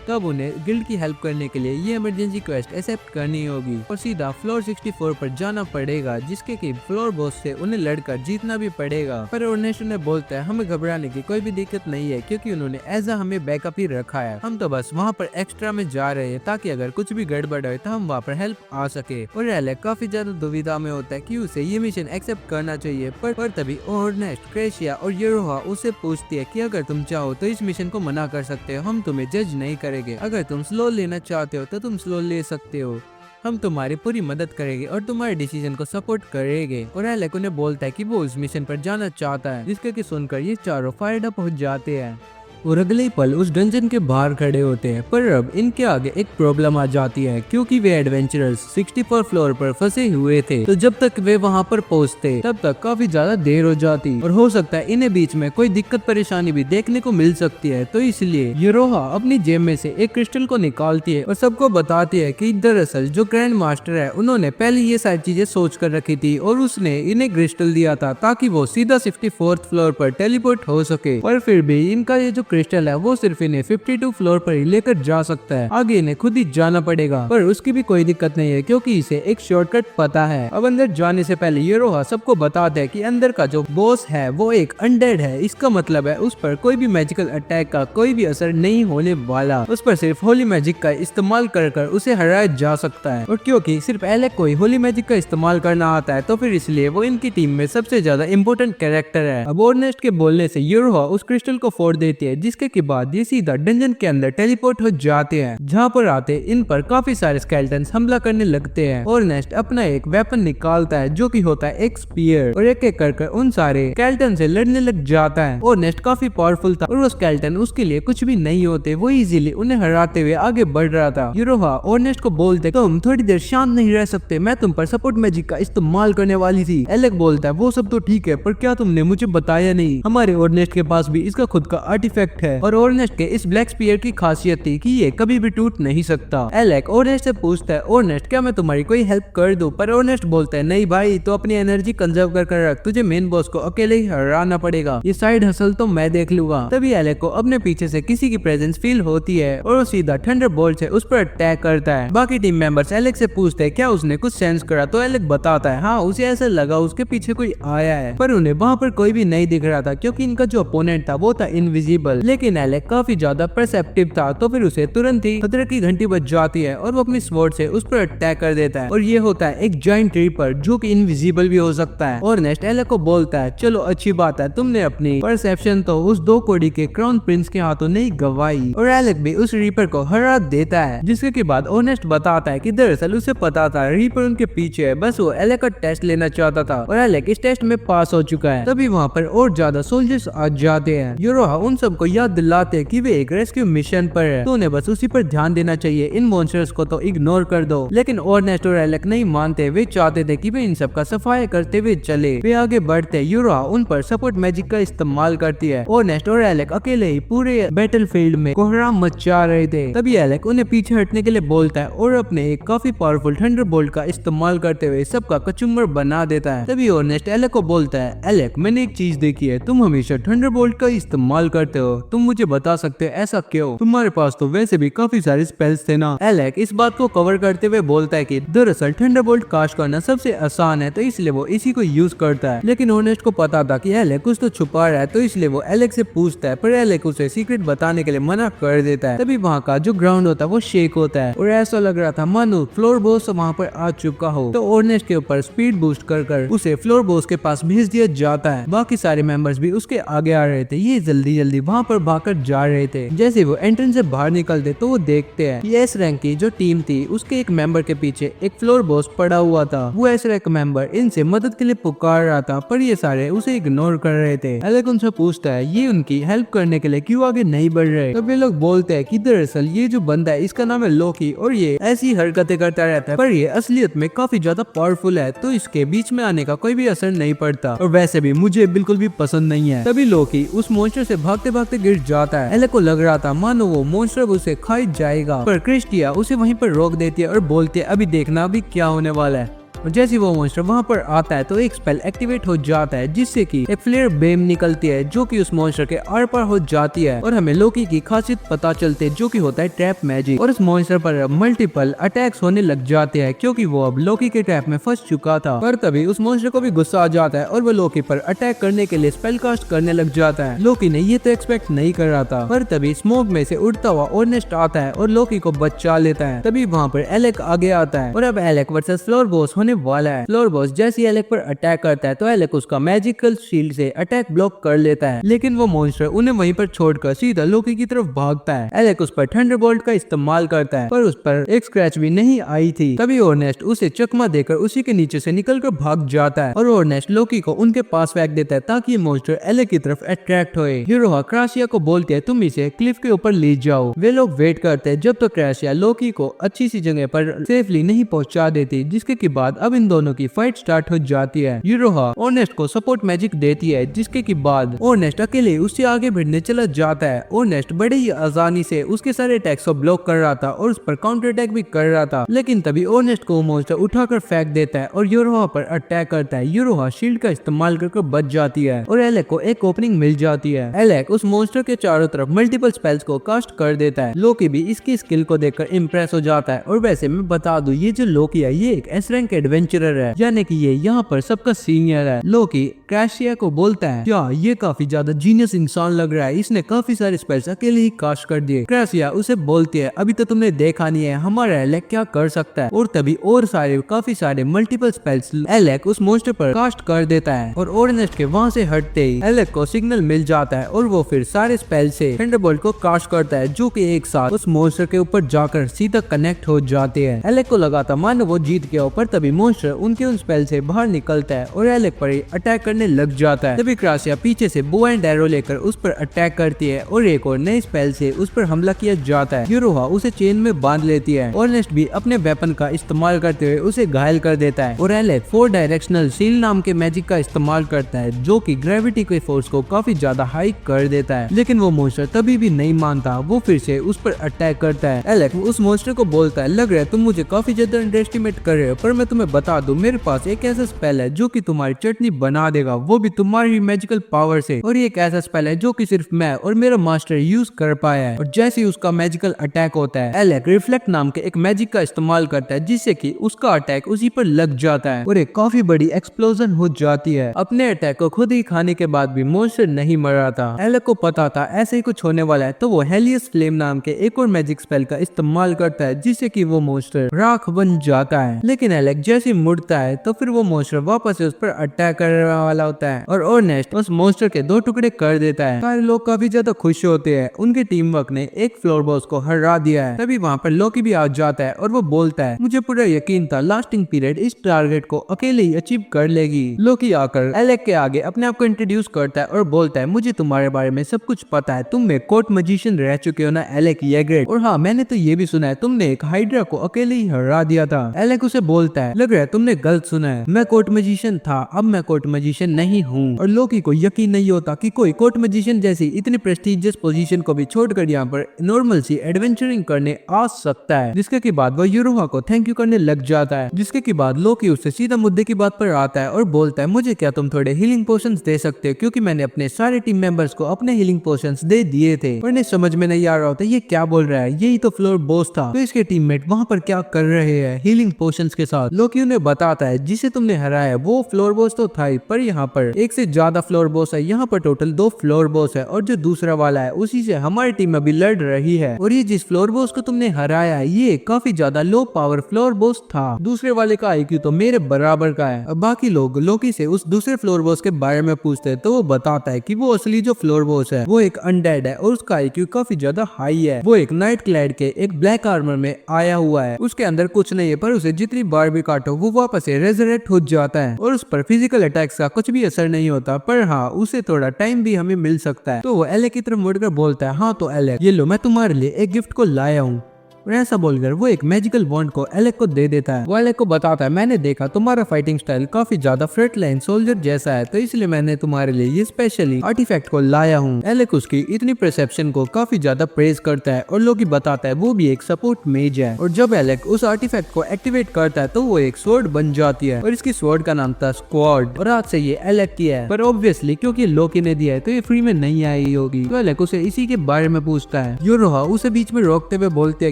तब उन्हें गिल्ड की हेल्प करने के लिए ये इमरजेंसी क्वेस्ट एक्सेप्ट करनी होगी, और सीधा फ्लोर 64 पर जाना पड़ेगा, जिसके कि फ्लोर बॉस से उन्हें लड़कर जीतना भी पड़ेगा। पर ऑर्नेस्ट उन्हें बोलता है हमें घबराने की कोई भी दिक्कत नहीं है, क्योंकि उन्होंने ऐसा हमें बैकअप ही रखा है, हम तो बस वहाँ पर एक्स्ट्रा में जा रहे हैं ताकि अगर कुछ भी गड़बड़ हो तो हम वहाँ पर हेल्प आ सके। और एलेक काफी ज्यादा दुविधा में होता है कि उसे ये मिशन एक्सेप्ट करना चाहिए, पर तभी ऑर्नेस्ट, क्रेशिया और यूरोहा उसे पूछती है कि अगर तुम चाहो तो इस मिशन को मना कर सकते हो, हम तुम्हें जज नहीं करेंगे, अगर तुम स्लो लेना चाहते हो तो तुम स्लो ले सकते हो, हम तुम्हारी पूरी मदद करेंगे और तुम्हारे डिसीजन को सपोर्ट करेंगे। और एलेक उन्हें बोलता है कि वो उस मिशन पर जाना चाहता है, जिसके कि सुनकर ये चारों फायर्ड अप हो जाते हैं, और अगले ही पल उस डंजन के बाहर खड़े होते हैं। पर अब इनके आगे एक प्रॉब्लम आ जाती है, क्योंकि वे एडवेंचरर्स 64 फ्लोर पर फंसे हुए थे, तो जब तक वे वहां पर पहुंचते तब तक काफी ज्यादा देर हो जाती, और हो सकता है इन्हें बीच में कोई दिक्कत परेशानी भी देखने को मिल सकती है। तो इसलिए यूरोहा अपनी जेब में से एक क्रिस्टल को निकालती है और सबको बताती है कि दरअसल जो ग्रैंड मास्टर है उन्होंने पहले ये सारी चीजें सोच कर रखी थी, और उसने इन्हें क्रिस्टल दिया था ताकि वो सीधा 64th फ्लोर पर टेलीपोर्ट हो सके। पर फिर भी इनका ये जो क्रिस्टल है वो सिर्फ इन्हें 52 फ्लोर पर ही लेकर जा सकता है, आगे इन्हें खुद ही जाना पड़ेगा। पर उसकी भी कोई दिक्कत नहीं है, क्योंकि इसे एक शॉर्टकट पता है। अब अंदर जाने से पहले यूरोहा सबको बताता है कि अंदर का जो बॉस है वो एक अनडेड है, इसका मतलब है उस पर कोई भी मैजिकल अटैक का कोई भी असर नहीं होने वाला, उस पर सिर्फ होली मैजिक का इस्तेमाल कर उसे हराया जा सकता है। और क्योंकि सिर्फ एलेक को ही होली मैजिक का इस्तेमाल करना आता है, तो फिर इसलिए वो इनकी टीम में सबसे ज्यादा इम्पोर्टेंट कैरेक्टर है। अब ऑर्नेस्ट के बोलने से यूरोहा उस क्रिस्टल को फोड़ देती है, जिसके बाद ये सीधा डंजन के अंदर टेलीपोर्ट हो जाते हैं, जहाँ पर आते इन पर काफी सारे स्केलेटन्स हमला करने लगते हैं। और नेस्ट अपना एक वेपन निकालता है जो कि होता है एक स्पीयर, और एक एक कर उन सारे स्केलेटन से लड़ने लग जाता है। और नेस्ट काफी पावरफुल था, और वो स्केलेटन उसके लिए कुछ भी नहीं होते, वो इजीली उन्हें हराते हुए आगे बढ़ रहा था। यूरोहा और नेस्ट को बोलते तुम थोड़ी देर शांत नहीं रह सकते, मैं तुम पर सपोर्ट मैजिक का इस्तेमाल करने वाली थी। एलेक बोलता है वो सब तो ठीक है, पर क्या तुमने मुझे बताया नहीं, हमारे और नेस्ट के पास भी इसका खुद का आर्टिफैक्ट परफेक्ट है। और ऑर्नेस्ट के इस ब्लैक स्पीयर की खासियत थी कि ये कभी भी टूट नहीं सकता। एलेक ऑर्नेस्ट से पूछता है, ऑर्नेस्ट क्या मैं तुम्हारी कोई हेल्प कर दूं? पर ऑर्नेस्ट बोलता है, नहीं भाई, तो अपनी एनर्जी कंजर्व कर रख, तुझे मेन बॉस को अकेले ही हराना पड़ेगा, ये साइड हसल तो मैं देख लूंगा। तभी एलेक को अपने पीछे से किसी की प्रेजेंस फील होती है और वो सीधा थंडरबोल्ट से उस पर अटैक करता है। बाकी टीम मेंबर्स एलेक से पूछते हैं क्या उसने कुछ सेंस करा, तो एलेक बताता है हाँ, उसे ऐसा लगा उसके पीछे कोई आया है, पर उन्हें वहाँ पर कोई भी नहीं दिख रहा था क्योंकि इनका जो अपोनेंट था वो था इनविजिबल। लेकिन एलेक काफी ज्यादा परसेप्टिव था, तो फिर उसे तुरंत ही खतरे की घंटी बज जाती है और वो अपनी स्वॉर्ड से उस पर अटैक कर देता है। और ये होता है एक जायंट रीपर जो कि इनविजिबल भी हो सकता है। और नेक्स्ट एलेक को बोलता है चलो अच्छी बात है, तुमने अपनी परसेप्शन तो उस 2 कौड़ी के क्राउन प्रिंस के हाथों नहीं गवाई। और एलेक भी उस रीपर को हरा देता है, जिसके बाद ऑनेस्ट बताता है कि दरअसल उसे पता था रीपर उनके पीछे है, बस वो एलेक का टेस्ट लेना चाहता था और एलेक इस टेस्ट में पास हो चुका है। तभी वहाँ पर और ज्यादा सोल्जर्स आ जाते हैं। यूरोहा उन सबको याद दिलाते हैं कि वे एक रेस्क्यू मिशन पर है, तो उन्हें बस उसी पर ध्यान देना चाहिए, इन मॉन्स्टर्स को तो इग्नोर कर दो। लेकिन ऑर्नेस्ट और एलेक नहीं मानते, वे चाहते थे कि वे इन सब का सफाया करते हुए चले। वे आगे बढ़ते, यूरोहा उन पर सपोर्ट मैजिक का इस्तेमाल करती है। ऑर्नेस्ट और एलेक अकेले ही पूरे बैटलफील्ड में कोहराम मचा रहे थे। तभी एलेक उन्हें पीछे हटने के लिए बोलता है और अपने एक काफी पावरफुल थंडरबोल्ट का इस्तेमाल करते हुए सबका कचुम्बर बना देता है। तभी ऑर्नेस्ट एलेक को बोलता है, एलेक मैंने एक चीज देखी है, तुम हमेशा थंडरबोल्ट का इस्तेमाल करते हो, तुम मुझे बता सकते हो ऐसा क्यों? तुम्हारे पास तो वैसे भी काफी सारे स्पेल्स थे ना। एलेक इस बात को कवर करते हुए बोलता है कि दरअसल थंडरबोल्ट कास्ट करना सबसे आसान है, तो इसलिए वो इसी को यूज करता है। लेकिन ऑर्नेस्ट को पता था कि एलेक कुछ तो छुपा रहा है, तो इसलिए वो एलेक से पूछता है, पर एलेक उसे सीक्रेट बताने के लिए मना कर देता है। तभी वहाँ का जो ग्राउंड होता है वो शेक होता है और ऐसा लग रहा था मानो फ्लोर बॉस वहाँ पर आ चुका हो। तो ऑर्नेस्ट के ऊपर स्पीड बूस्ट कर उसे फ्लोर बॉस के पास भेज दिया जाता है। बाकी सारे मेंबर्स भी उसके आगे आ रहे थे, ये जल्दी जल्दी वहाँ पर भागकर जा रहे थे। जैसे वो एंट्रेंस से बाहर निकलते तो वो देखते हैं कि एस रैंक की जो टीम थी उसके एक मेंबर के पीछे एक फ्लोर बॉस पड़ा हुआ था। वो एस रैंक मेंबर इनसे मदद के लिए पुकार रहा था, पर ये सारे उसे इग्नोर कर रहे थे। एलेक उनसे पूछता है ये उनकी हेल्प करने के लिए क्यों आगे नहीं बढ़ रहे? तब ये लोग बोलते हैं कि दरअसल ये जो बंदा है इसका नाम है लोकी और ये ऐसी हरकतें करता रहता है, पर ये असलियत में काफी ज्यादा पावरफुल है, तो इसके बीच में आने का कोई भी असर नहीं पड़ता और वैसे भी मुझे बिल्कुल भी पसंद नहीं है। तभी लोकी उस मॉन्स्टर से भागते भागते गिर जाता है। एलेक को लग रहा था मानो वो मॉन्स्टर उसे खा जाएगा, पर क्रिस्टिया उसे वहीं पर रोक देती है और बोलती है अभी देखना अभी क्या होने वाला है। और जैसे वो मॉन्स्टर वहां पर आता है तो एक स्पेल एक्टिवेट हो जाता है, जिससे कि एक फ्लेयर बेम निकलती है जो कि उस मॉन्स्टर के आर पार हो जाती है और हमें लोकी की खासियत पता चलती है जो कि होता है ट्रैप मैजिक। और उस मॉन्स्टर पर मल्टीपल अटैक्स होने लग जाते हैं क्योंकि वो अब लोकी के ट्रैप में फंस चुका था। पर तभी उस मॉन्स्टर को भी गुस्सा आ जाता है और वो लोकी पर अटैक करने के लिए स्पेल कास्ट करने लग जाता है। लोकी ने ये तो एक्सपेक्ट नहीं कर रहा था, पर तभी स्मोक में से उड़ता हुआ ऑर्नेस्ट आता है और लोकी को बचा लेता है। तभी वहाँ पर एलेक आगे आता है और अब एलेक वर्सेस फ्लोर बॉस होने वाला है। फ्लोर बॉस जैसे ही एलेक पर अटैक करता है तो एलेक उसका मैजिकल शील्ड से अटैक ब्लॉक कर लेता है, लेकिन वो मॉन्स्टर उन्हें वहीं पर छोड़कर सीधा लोकी की तरफ भागता है। एलेक उस पर थंडरबोल्ट का इस्तेमाल करता है, पर उस पर एक स्क्रैच भी नहीं आई थी। तभी ऑर्नेस्ट उसे चकमा देकर उसी के नीचे से निकलकर भाग जाता है और ऑर्नेस्ट लोकी को उनके पास फेंक देता है ताकि ये मॉन्स्टर एलेक की तरफ अट्रैक्ट होए। यूरोहा क्रासिया को बोलते है तुम इसे क्लिफ के ऊपर ले जाओ। वे लोग वेट करते हैं जब तक क्रासिया लोकी को अच्छी सी जगह पर सेफली नहीं पहुंचा देती, जिसके के बाद अब इन दोनों की फाइट स्टार्ट हो जाती है। यूरोहा ऑर्नेस्ट को सपोर्ट मैजिक देती है, जिसके के बाद ऑर्नेस्ट अकेले उससे आगे बढ़ने चला जाता है। ऑर्नेस्ट बड़े ही आसानी से उसके सारे अटैक्स को ब्लॉक कर रहा था और उस पर काउंटर अटैक भी कर रहा था, लेकिन तभी ऑर्नेस्ट को मॉन्स्टर उठाकर फेंक देता है और यूरोहा पर अटैक करता है। यूरोहा शील्ड का इस्तेमाल करके बच जाती है और एलेक को एक ओपनिंग मिल जाती है। एलेक उस मॉन्स्टर के चारों तरफ मल्टीपल स्पेल्स को कास्ट कर देता है। लोकी भी इसकी स्किल को देखकर इम्प्रेस हो जाता है। और वैसे मैं बता दूं, ये जो लोकी है ये एक एस रैंक एडवेंचरर है, यानी कि ये यहाँ पर सबका सीनियर है। लोकी क्रासिया को बोलता है क्या ये काफी ज्यादा जीनियस इंसान लग रहा है, इसने काफी सारे स्पेल्स अकेले ही कास्ट कर दिए। क्रासिया उसे बोलती है अभी तो तुमने देखा नहीं है हमारा एलेक क्या कर सकता है, और तभी और काफी सारे मल्टीपल स्पेल्स एलेक उस मॉन्स्टर पर कास्ट कर देता है। और ऑर्नेस्ट के वहाँ से हटते ही एलेक को सिग्नल मिल जाता है और वो फिर सारे स्पेल से थंडरबोल्ट को कास्ट करता है, जो कि एक साथ उस मॉन्स्टर के ऊपर जाकर सीधा कनेक्ट हो जाते हैं। एलेक को लगा था मानो वो जीत गया, पर तभी मॉन्स्टर उनके उन स्पेल से बाहर निकलता है और एलेक पर अटैक करने लग जाता है। तभी क्रासिया पीछे से बो एंड एरो लेकर उस पर अटैक करती है और एक और नए स्पेल से उस पर हमला किया जाता है। यूरोहा उसे चेन में बांध लेती है और नेस्ट भी अपने वेपन का इस्तेमाल करते हुए उसे घायल कर देता है और एलेक 4 डायरेक्शनल सील नाम के मैजिक का इस्तेमाल करता है जो कि ग्रेविटी के फोर्स को काफी ज्यादा हाई कर देता है। लेकिन वो मॉन्स्टर तभी भी नहीं मानता, वो फिर से उस पर अटैक करता है। एलेक उस मॉन्स्टर को बोलता है, लग रहा है तुम मुझे काफी ज्यादा अंडर एस्टिमेट कर रहे हो, पर मैं तुम्हें बता दूं मेरे पास एक ऐसा स्पेल है जो कि तुम्हारी चटनी बना देगा, वो भी तुम्हारी मैजिकल पावर से। और ये एक ऐसा स्पेल है जो कि सिर्फ मैं और मेरा मास्टर यूज कर पाया है। और जैसे ही उसका मैजिकल अटैक होता है, एलेक रिफ्लेक्ट नाम के एक मैजिक का इस्तेमाल करता है जिससे कि उसका अटैक उसी पर लग जाता है और एक काफी बड़ी एक्सप्लोजन हो जाती है। अपने अटैक को खुद ही खाने के बाद भी मॉन्स्टर नहीं मरा था। एलेक को पता था ऐसे ही कुछ होने वाला है, तो वो हेलियस फ्लेम नाम के एक और मैजिक स्पेल का इस्तेमाल करता है जिससे कि वो मॉन्स्टर राख बन जाता है। लेकिन एलेक जैसे ही मुड़ता है तो फिर वो मॉन्स्टर वापस से उस पर अटैक करने वाला होता है और ऑर्नेस्ट उस मॉन्स्टर के 2 टुकड़े कर देता है। सारे लोग काफी ज्यादा खुश होते हैं, उनके टीम वर्क ने एक फ्लोर बॉस को हरा दिया है। तभी वहाँ पर लोकी भी आ जाता है और वो बोलता है, मुझे पूरा यकीन था लास्टिंग पीरियड इस टारगेट को अकेले ही अचीव कर लेगी। लोकी आकर एलेक के आगे अपने आप को इंट्रोड्यूस करता है और बोलता है, मुझे तुम्हारे बारे में सब कुछ पता है, तुम एक कोर्ट मैजिशियन रह चुके हो ना एलेक येग्रेट, और हाँ मैंने तो ये भी सुना है तुमने एक हाइड्रा को अकेले ही हरा दिया था। एलेक उसे बोलता है, लग रहा है तुमने गलत सुना है, मैं कोर्ट मैजिशियन था, अब मैं कोर्ट मैजिशियन नहीं हूँ। और लोकी को यकीन नहीं होता कि कोई कोर्ट मैजिशियन जैसी इतनी प्रेस्टिजियस पोजीशन को भी छोड़कर यहाँ पर नॉर्मल सी एडवेंचरिंग करने आ सकता है। जिसके के बाद वह यूरोहा को थैंक यू करने लग जाता है। जिसके के बाद लोकी उससे सीधा मुद्दे की बात पर आता है और बोलता है, मुझे क्या तुम थोड़े हीलिंग पोशंस दे सकते हो, क्योंकि मैंने अपने सारे टीम मेंबर्स को अपने हीलिंग पोशंस दे दिए थे। पर नहीं समझ में नहीं आ रहा होता ये क्या बोल रहा है, यही तो फ्लोर बॉस था, तो इसके टीममेट वहाँ पर क्या कर रहे हैं हीलिंग पोशंस के साथ। लोकी उन्हें बताता है, जिसे तुमने हराया वो फ्लोर बॉस तो था ही, पर यहाँ पर एक से ज्यादा फ्लोर बॉस है, यहाँ पर टोटल 2 फ्लोर बॉस है और जो दूसरा वाला है उसी से हमारी टीम अभी लड़ रही है। और ये जिस फ्लोर बॉस को तुमने हराया है ये काफी ज्यादा लो पावर फ्लोर बॉस था, दूसरे वाले का आईक्यू तो मेरे बराबर का है। अब बाकी लोग लोकी से उस दूसरे फ्लोर बॉस के बारे में पूछते हैं तो वो बताता है कि वो असली जो फ्लोर बॉस है वो एक अनडेड है और उसका आईक्यू काफी ज्यादा हाई है। वो एक नाइट क्लैड के एक ब्लैक आर्मर में आया हुआ है, उसके अंदर कुछ नहीं है, पर उसे जितनी बार भी काटो वो वापस से रेजरेक्ट हो जाता है और उस पर फिजिकल अटैक्स का कुछ भी असर नहीं होता, पर हाँ उसे थोड़ा टाइम भी हमें मिल सकता है। तो वो एलेक की तरफ मुड़कर बोलता है, हाँ तो एलेक ये लो मैं तुम्हारे लिए एक गिफ्ट को लाया हूँ। और ऐसा बोलकर वो एक मैजिकल वॉन्ड को एलेक को दे देता है। वो एलेक को बताता है, मैंने देखा तुम्हारा फाइटिंग स्टाइल काफी ज्यादा फ्रंट लाइन सोल्जर जैसा है, तो इसलिए मैंने तुम्हारे लिए ये स्पेशली आर्टिफैक्ट को लाया हूँ। एलेक उसकी इतनी परसेप्शन को काफी ज्यादा प्रेज करता है और लोकी बताता है वो भी एक सपोर्ट मेज है। और जब एलेक उस आर्टिफैक्ट को एक्टिवेट करता है तो वो एक स्वॉर्ड बन जाती है और इसकी स्वॉर्ड का नाम था स्क्वाड। और आज से ये एलेक की है, पर ऑब्वियसली क्योंकि लोकी ने दिया है तो ये फ्री में नहीं आई होगी। तो एलेक उसे इसी के बारे में पूछता है। यूरोहा उसे बीच में रोकते हुए बोलते है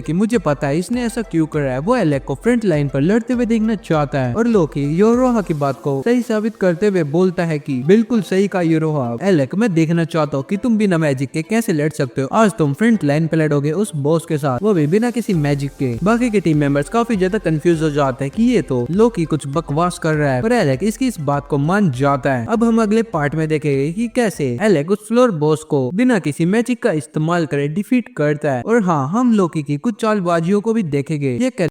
कि मुझे पता है इसने ऐसा क्यों करा है, वो एलेक को फ्रंट लाइन पर लड़ते हुए देखना चाहता है। और लोकी यूरोहा की बात को सही साबित करते हुए बोलता है कि बिल्कुल सही कहा यूरोहा, एलेक मैं देखना चाहता हूँ कि तुम बिना मैजिक के कैसे लड़ सकते हो। आज तुम फ्रंट लाइन पे लड़ोगे उस बॉस के साथ, वो भी बिना किसी मैजिक के। बाकी के टीम मेंबर्स काफी ज्यादा कंफ्यूज हो जाते हैं कि ये तो लोकी कुछ बकवास कर रहा है, पर एलेक इसकी इस बात को मान जाता है। अब हम अगले पार्ट में देखेंगे कि कैसे एलेक उस फ्लोर बॉस को बिना किसी मैजिक का इस्तेमाल करे डिफीट करता है। और हाँ हम लोकी की कुछ चालबाजियों को भी देखेंगे। ये